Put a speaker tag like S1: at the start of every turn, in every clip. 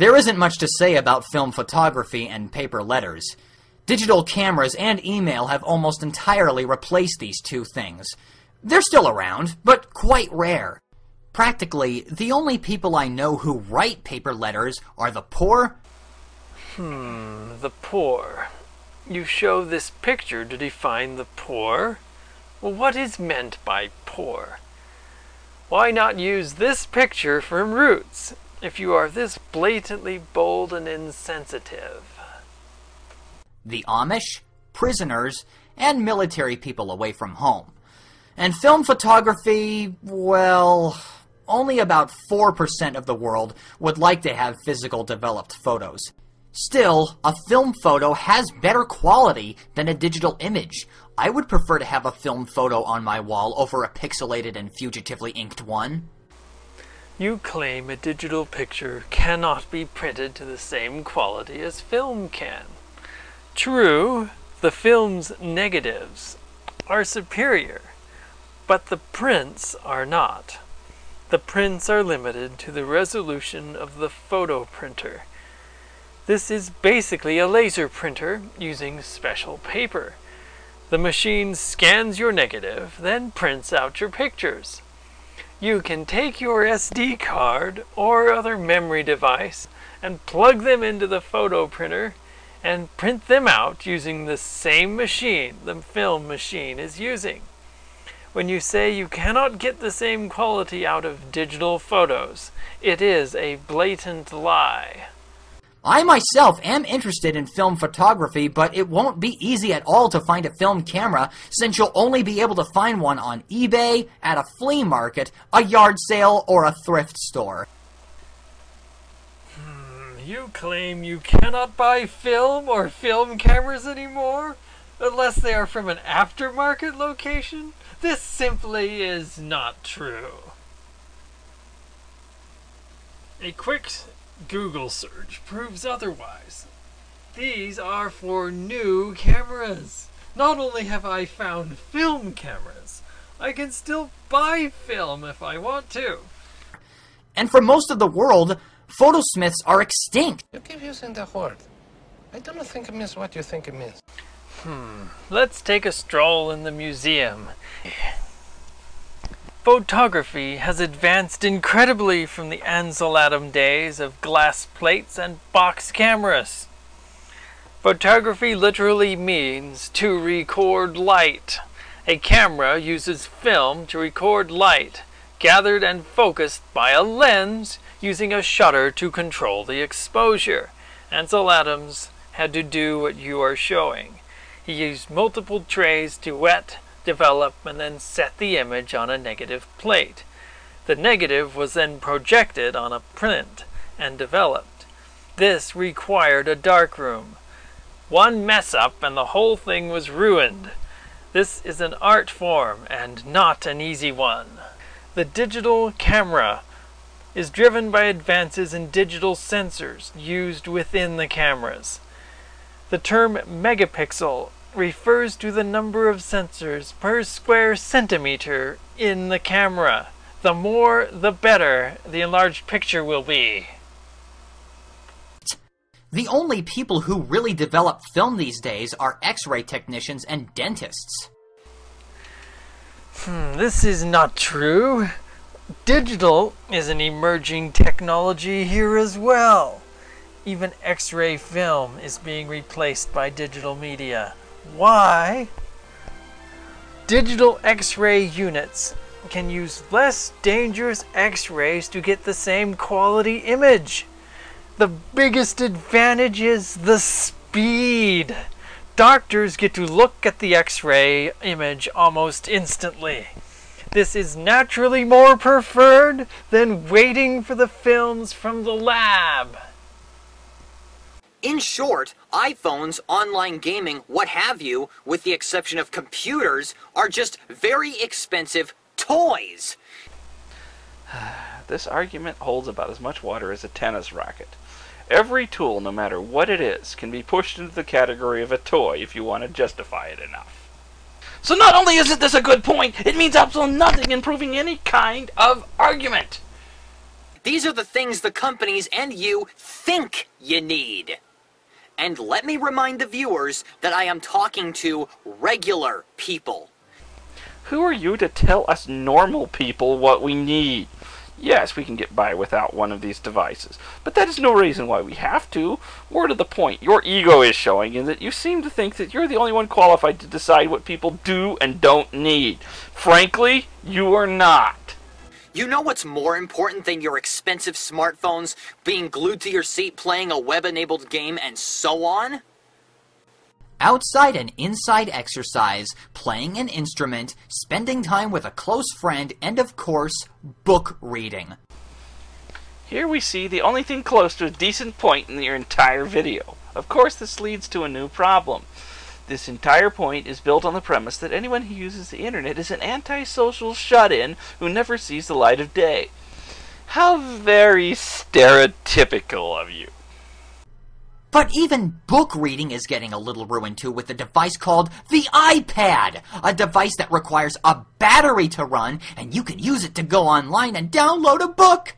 S1: There isn't much to say about film photography and paper letters. Digital cameras and email have almost entirely replaced these two things. They're still around, but quite rare. Practically, the only people I know who write paper letters are the poor.
S2: The poor. You show this picture to define the poor? Well, what is meant by poor? Why not use this picture from Roots, if you are this blatantly bold and insensitive?
S1: The Amish, prisoners, and military people away from home. And film photography, well, only about 4% of the world would like to have physical developed photos. Still, a film photo has better quality than a digital image. I would prefer to have a film photo on my wall over a pixelated and fugitively inked one.
S2: You claim a digital picture cannot be printed to the same quality as film can. True, the film's negatives are superior, but the prints are not. The prints are limited to the resolution of the photo printer. This is basically a laser printer using special paper. The machine scans your negative, then prints out your pictures. You can take your SD card or other memory device and plug them into the photo printer and print them out using the same machine the film machine is using. When you say you cannot get the same quality out of digital photos, it is a blatant lie.
S1: I myself am interested in film photography, but it won't be easy at all to find a film camera, since you'll only be able to find one on eBay, at a flea market, a yard sale, or a thrift store.
S2: You claim you cannot buy film or film cameras anymore, unless they are from an aftermarket location? This simply is not true. A quick Google search proves otherwise. These are for new cameras. Not only have I found film cameras, I can still buy film if I want to.
S1: And for most of the world, photosmiths are extinct.
S3: You keep using the word. I don't think it means what you think it means.
S2: Let's take a stroll in the museum. Photography has advanced incredibly from the Ansel Adams days of glass plates and box cameras. Photography literally means to record light. A camera uses film to record light, gathered and focused by a lens using a shutter to control the exposure. Ansel Adams had to do what you are showing. He used multiple trays to wet, develop, and then set the image on a negative plate. The negative was then projected on a print and developed. This required a darkroom. One mess up and the whole thing was ruined. This is an art form and not an easy one. The digital camera is driven by advances in digital sensors used within the cameras. The term megapixel refers to the number of sensors per square centimeter in the camera. The more, the better the enlarged picture will be.
S1: The only people who really develop film these days are X-ray technicians and dentists.
S2: This is not true. Digital is an emerging technology here as well. Even X-ray film is being replaced by digital media. Why? Digital X-ray units can use less dangerous X-rays to get the same quality image. The biggest advantage is the speed. Doctors get to look at the X-ray image almost instantly. This is naturally more preferred than waiting for the films from the lab.
S1: In short, iPhones, online gaming, what have you, with the exception of computers, are just very expensive toys.
S4: This argument holds about as much water as a tennis racket. Every tool, no matter what it is, can be pushed into the category of a toy if you want to justify it enough. So not only isn't this a good point, it means absolutely nothing in proving any kind of argument.
S1: These are the things the companies and you think you need. And let me remind the viewers that I am talking to regular people.
S4: Who are you to tell us normal people what we need? Yes, we can get by without one of these devices, but that is no reason why we have to. More to the point, your ego is showing in that you seem to think that you're the only one qualified to decide what people do and don't need. Frankly, you are not.
S1: You know what's more important than your expensive smartphones, being glued to your seat playing a web-enabled game, and so on? Outside and inside exercise, playing an instrument, spending time with a close friend, and of course, book reading.
S4: Here we see the only thing close to a decent point in your entire video. Of course, this leads to a new problem. This entire point is built on the premise that anyone who uses the internet is an antisocial shut-in who never sees the light of day. How very stereotypical of you.
S1: But even book reading is getting a little ruined too with a device called the iPad, a device that requires a battery to run, and you can use it to go online and download a book.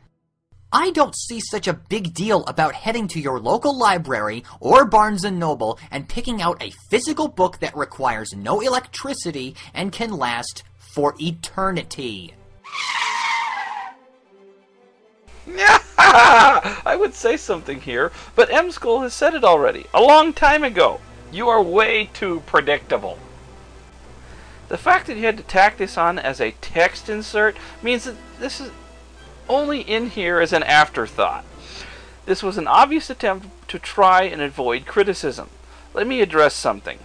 S1: I don't see such a big deal about heading to your local library or Barnes & Noble and picking out a physical book that requires no electricity and can last for eternity.
S4: I would say something here, but M-School has said it already, a long time ago. You are way too predictable. The fact that you had to tack this on as a text insert means that this is only in here as an afterthought. This was an obvious attempt to try and avoid criticism. Let me address something.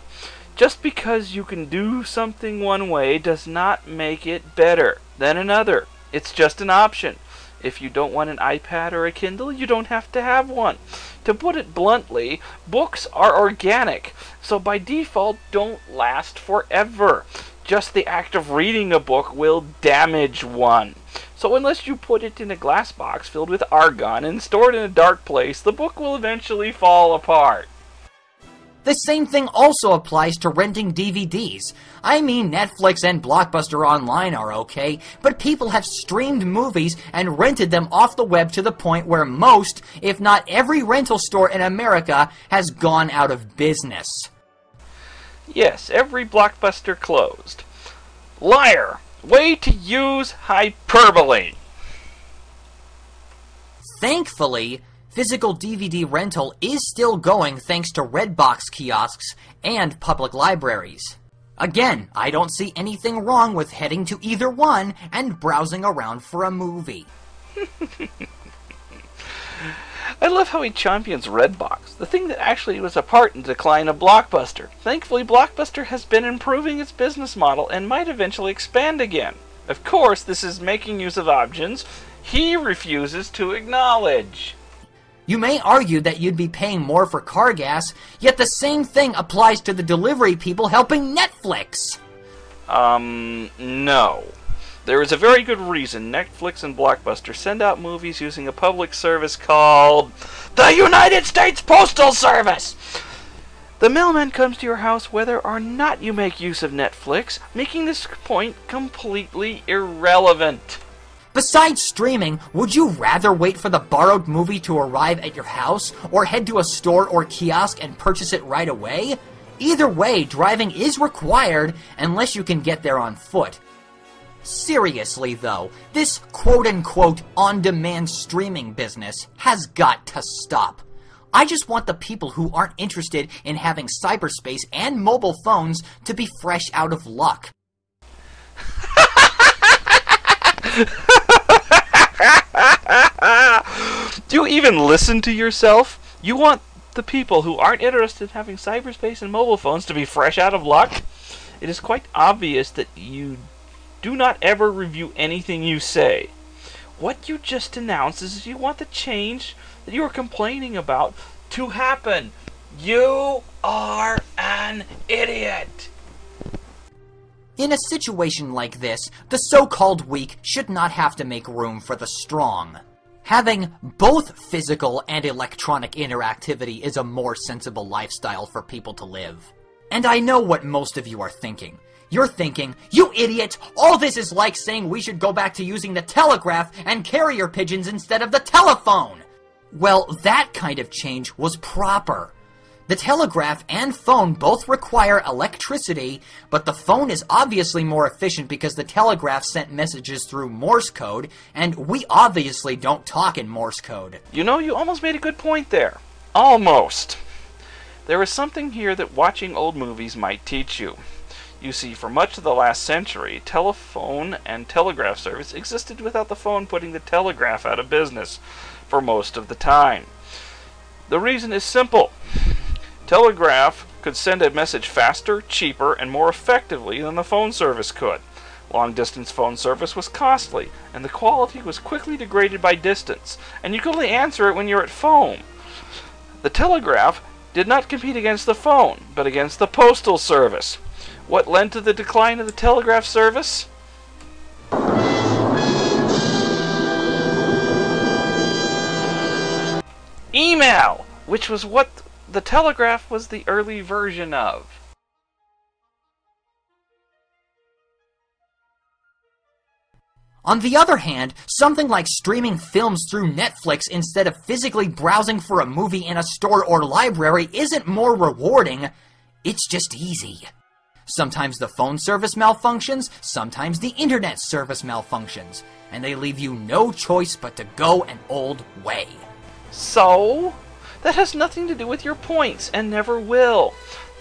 S4: Just because you can do something one way does not make it better than another. It's just an option. If you don't want an iPad or a Kindle, you don't have to have one. To put it bluntly, books are organic, so by default don't last forever. Just the act of reading a book will damage one. So unless you put it in a glass box filled with argon and store it in a dark place, the book will eventually fall apart.
S1: The same thing also applies to renting DVDs. I mean, Netflix and Blockbuster Online are okay, but people have streamed movies and rented them off the web to the point where most, if not every rental store in America has gone out of business.
S4: Yes, every Blockbuster closed. Liar! Way to use hyperbole!
S1: Thankfully, physical DVD rental is still going thanks to Redbox kiosks and public libraries. Again, I don't see anything wrong with heading to either one and browsing around for a movie.
S4: I love how he champions Redbox, the thing that actually was a part in the decline of Blockbuster. Thankfully, Blockbuster has been improving its business model and might eventually expand again. Of course, this is making use of options he refuses to acknowledge.
S1: You may argue that you'd be paying more for car gas, yet the same thing applies to the delivery people helping Netflix.
S4: No. There is a very good reason Netflix and Blockbuster send out movies using a public service called the United States Postal Service. The mailman comes to your house whether or not you make use of Netflix, making this point completely irrelevant.
S1: Besides streaming, would you rather wait for the borrowed movie to arrive at your house, or head to a store or kiosk and purchase it right away? Either way, driving is required unless you can get there on foot. Seriously though, this quote-unquote on-demand streaming business has got to stop. I just want the people who aren't interested in having cyberspace and mobile phones to be fresh out of luck.
S4: Do you even listen to yourself? You want the people who aren't interested in having cyberspace and mobile phones to be fresh out of luck? It is quite obvious that you do not ever review anything you say. What you just announced is you want the change that you are complaining about to happen. You are an idiot.
S1: In a situation like this, the so-called weak should not have to make room for the strong. Having both physical and electronic interactivity is a more sensible lifestyle for people to live. And I know what most of you are thinking. You're thinking, you idiot! All this is like saying we should go back to using the telegraph and carrier pigeons instead of the telephone! Well, that kind of change was proper. The telegraph and phone both require electricity, but the phone is obviously more efficient because the telegraph sent messages through Morse code, and we obviously don't talk in Morse code.
S4: You know, you almost made a good point there. Almost. There is something here that watching old movies might teach you. You see, for much of the last century, telephone and telegraph service existed without the phone putting the telegraph out of business for most of the time. The reason is simple. Telegraph could send a message faster, cheaper, and more effectively than the phone service could. Long-distance phone service was costly, and the quality was quickly degraded by distance, and you could only answer it when you're at home. The telegraph did not compete against the phone, but against the postal service. What led to the decline of the telegraph service? Email, which was what the telegraph was the early version of.
S1: On the other hand, something like streaming films through Netflix instead of physically browsing for a movie in a store or library isn't more rewarding, it's just easy. Sometimes the phone service malfunctions, sometimes the internet service malfunctions, and they leave you no choice but to go an old way.
S4: So? That has nothing to do with your points, and never will.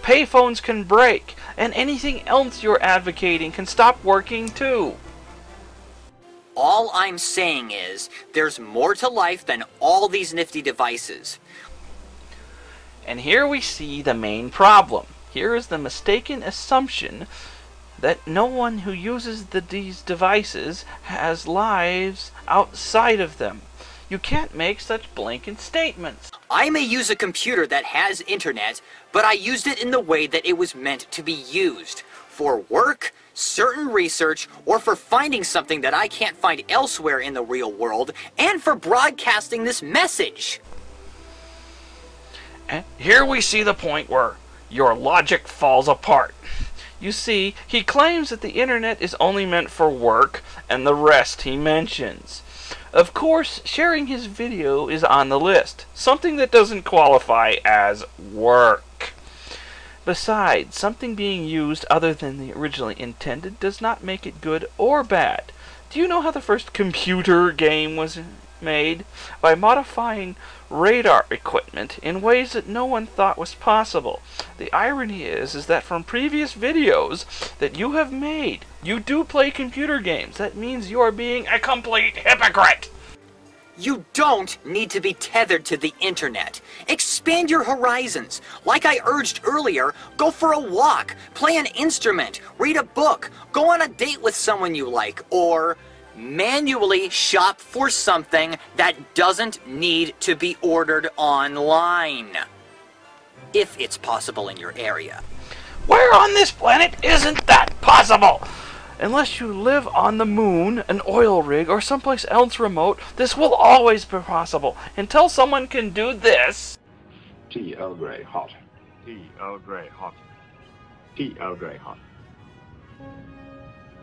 S4: Payphones can break, and anything else you're advocating can stop working too.
S1: All I'm saying is, there's more to life than all these nifty devices.
S4: And here we see the main problem. Here is the mistaken assumption that no one who uses these devices has lives outside of them. You can't make such blanket statements.
S1: I may use a computer that has internet, but I used it in the way that it was meant to be used. For work, certain research, or for finding something that I can't find elsewhere in the real world, and for broadcasting this message.
S4: And here we see the point where your logic falls apart. You see, he claims that the internet is only meant for work, and the rest he mentions. Of course, sharing his video is on the list, something that doesn't qualify as work. Besides, something being used other than the originally intended does not make it good or bad. Do you know how the first computer game was made? By modifying radar equipment in ways that no one thought was possible. The irony is that from previous videos that you have made, you do play computer games. That means you are being a complete hypocrite.
S1: You don't need to be tethered to the internet. Expand your horizons. Like I urged earlier, go for a walk, play an instrument, read a book, go on a date with someone you like, or manually shop for something that doesn't need to be ordered online. If it's possible in your area.
S4: Where on this planet isn't that possible? Unless you live on the moon, an oil rig, or someplace else remote, this will always be possible. Until someone can do this.
S5: Tea Earl Grey hot.
S6: Tea Earl Grey hot. Tea Earl Grey hot.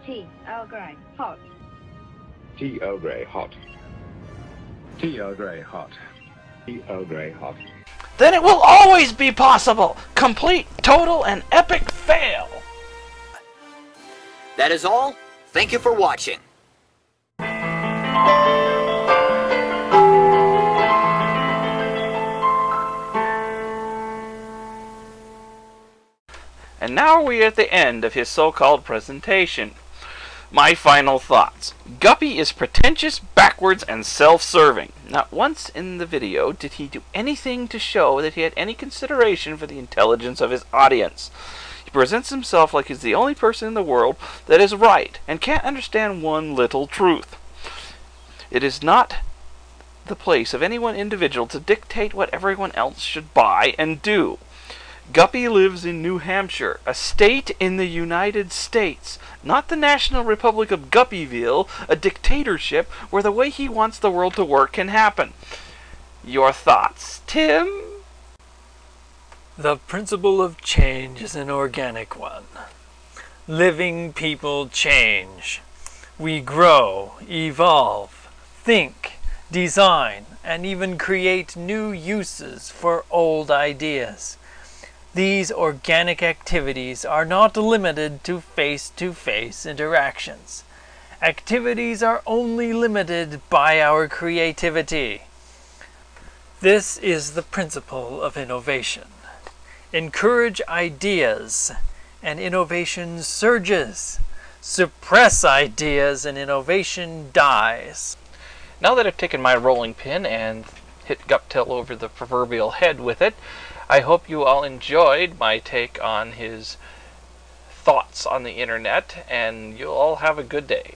S7: Tea Earl Grey hot.
S5: Tea Earl Grey hot. Tea Earl Grey hot. Tea Earl Grey hot.
S4: Then it will always be possible. Complete, total, and epic fail.
S1: That is all. Thank you for watching.
S4: And now we are at the end of his so-called presentation. My final thoughts. Guppy is pretentious, backwards, and self-serving. Not once in the video did he do anything to show that he had any consideration for the intelligence of his audience. He presents himself like he's the only person in the world that is right and can't understand one little truth. It is not the place of any one individual to dictate what everyone else should buy and do. Guppy lives in New Hampshire, a state in the United States, not the National Republic of Guppyville, a dictatorship where the way he wants the world to work can happen. Your thoughts, Tim?
S2: The principle of change is an organic one. Living people change. We grow, evolve, think, design, and even create new uses for old ideas. These organic activities are not limited to face-to-face interactions. Activities are only limited by our creativity. This is the principle of innovation. Encourage ideas, and innovation surges. Suppress ideas, and innovation dies.
S4: Now that I've taken my rolling pin and hit Guptill over the proverbial head with it, I hope you all enjoyed my take on his thoughts on the internet, and you'll all have a good day.